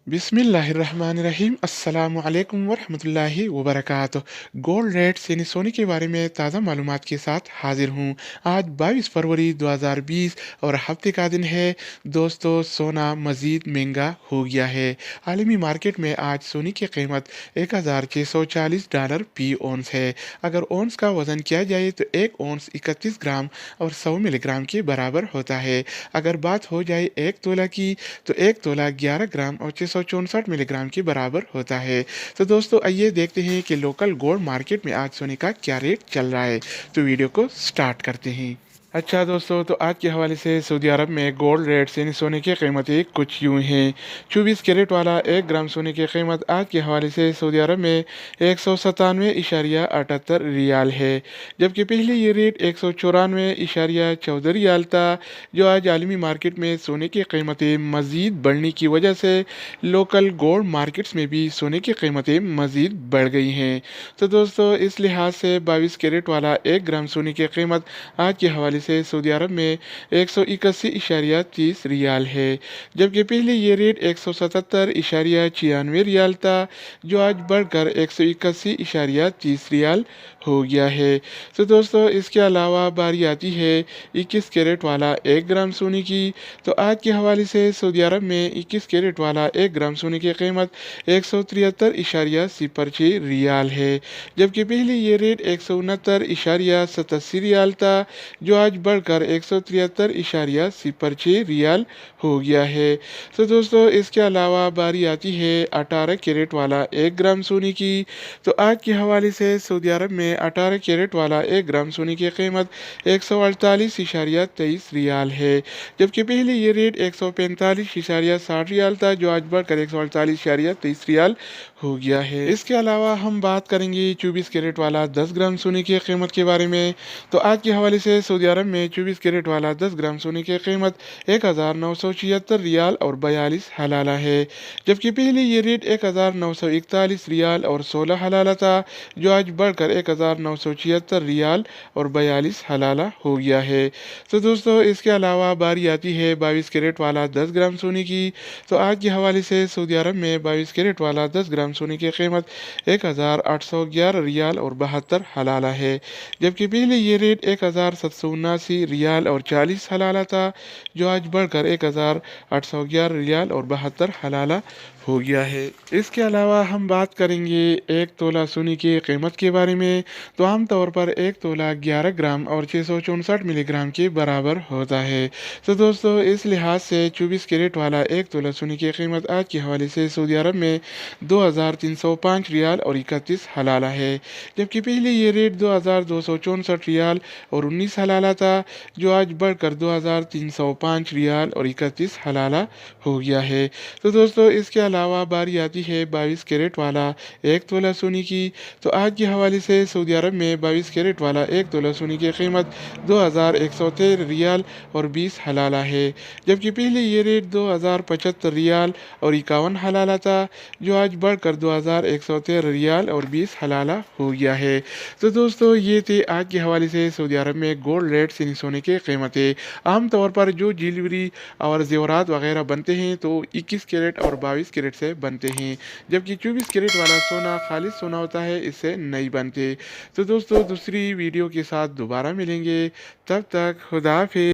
बिस्मिल्लाहिर्रहमानिर्रहीम अस्सलामु अलैकुम वरहमतुल्लाहि वबरकातुह। गोल्ड रेट्स यानी सोने के बारे में ताज़ा मालूमात के साथ हाजिर हूँ। आज 22 फरवरी 2020 और हफ्ते का दिन है। दोस्तों, सोना मज़ीद महंगा हो गया है। आलमी मार्केट में आज सोने की कीमत $1640 फी औंस है। अगर औंस का वज़न किया जाए तो एक औंस 31 ग्राम और 100 मिलीग्राम के बराबर होता है। अगर बात हो जाए एक तोला की, तो एक तोला 11 ग्राम और 664 मिलीग्राम के बराबर होता है। तो दोस्तों, आइए देखते हैं कि लोकल गोल्ड मार्केट में आज सोने का क्या रेट चल रहा है। तो वीडियो को स्टार्ट करते हैं। अच्छा दोस्तों, तो आज के हवाले से सऊदी अरब में गोल्ड रेट्स यानी सोने की कीमतें कुछ यूँ हैं। 24 कैरेट वाला 1 ग्राम सोने की कीमत आज के हवाले से सऊदी अरब में 197.78 रियाल है, जबकि पहले ये रेट 194.14 रियाल था। जो आज आलमी मार्केट में सोने की कीमतें मज़ीद बढ़ने की वजह से लोकल गोल्ड मार्केट्स में भी सोने की कीमतें मज़ीद बढ़ गई हैं। तो दोस्तों, इस लिहाज से 22 कैरेट वाला 1 ग्राम सोने की कीमत आज के हवाले से सऊदी अरब में 181.30 रियाल है, जबकि पहले ये रेट 177.96 रियाल था, जो आज बढ़कर 181.30 रियाल हो गया है। तो दोस्तों, इसके अलावा बारी आती है 21 कैरेट वाला 1 ग्राम सोने की। तो आज के हवाले से सऊदी अरब में 21 कैरेट वाला 1 ग्राम सोने की कीमत 173.06 रियाल है, जबकि पहले ये रेट 169.87 रियाल था, जो आज बढ़कर 173.06 रियाल हो गया है। तो दोस्तों, इसके अलावा बारी आती है 18 कैरेट वाला 1 ग्राम सोने की। तो आज के हवाले से सऊदी अरब में 18 कैरेट वाला 1 ग्राम सोने की कीमत 148.23 रियाल है, जबकि पहले ये रेट 145.60 रियाल था, जो आज बढ़कर 148.23 रियाल हो गया है। इसके अलावा हम बात करेंगे 24 कैरेट वाला 10 ग्राम सोने की कीमत के बारे में। तो आज के हवाले से सऊदी अरब में 24 कैरेट वाला 10 ग्राम सोने की कीमत 1976 रियाल और 42 हलाला है, जबकि पहले ये रेट 1941 रियाल और 16 हलाला था, जो आज बढ़कर 1976 रियाल और 42 हलाला हो गया है। तो दोस्तों, इसके अलावा बारी आती है 22 कैरेट वाला 10 ग्राम सोने की। तो आज के हवाले से सऊदी अरब में 22 कैरेट वाला 10 ग्राम सोने की कीमत 1811 रियाल और 72 हलाला है, जबकि पहले ये रेट 1779 रियाल और 40 हलाला था, जो आज बढ़कर 1811 रियाल और 72 हलाला हो गया है। इसके अलावा हम बात करेंगे एक तोला सोने की कीमत के बारे में। तो आमतौर पर एक तोला 11 ग्राम और 664 मिलीग्राम के बराबर होता है। तो दोस्तों, इस लिहाज से 24 कैरेट वाला एक तोला सोने की कीमत आज के हवाले से सऊदी अरब में 2305 रियाल और 31 हलाला है, जबकि पहले ये रेट 2264 रियाल और 19 हलाला था, जो आज बढ़कर 2305 रियाल और 31 हलाला हो गया है। तो दोस्तों, इसके अलावा बारी आती है 22 कैरेट वाला एक तोला सोने की। तो आज के हवाले से सऊदी अरब में 22 कैरेट वाला एक तोला सोने की कीमत 2113 रियाल और 20 हलाला है, जबकि पहले ये रेट 2075 रियाल और 51 हलाला था, जो आज बढ़कर 2113 रियाल और 20 हलाला हो गया है। तो दोस्तों, ये थे आज के हवाले से सऊदी अरब में गोल्ड रेट्स यानी सोने की कीमतें। आमतौर पर जो ज्वेलरी और जेवरात वगैरह बनते हैं तो 21 कैरेट और 22 कैरेट से बनते हैं, जबकि 24 कैरेट वाला सोना खालिश सोना होता है, इससे नहीं बनते। तो दोस्तों, दूसरी वीडियो के साथ दोबारा मिलेंगे। तब तक खुदा हाफिज़।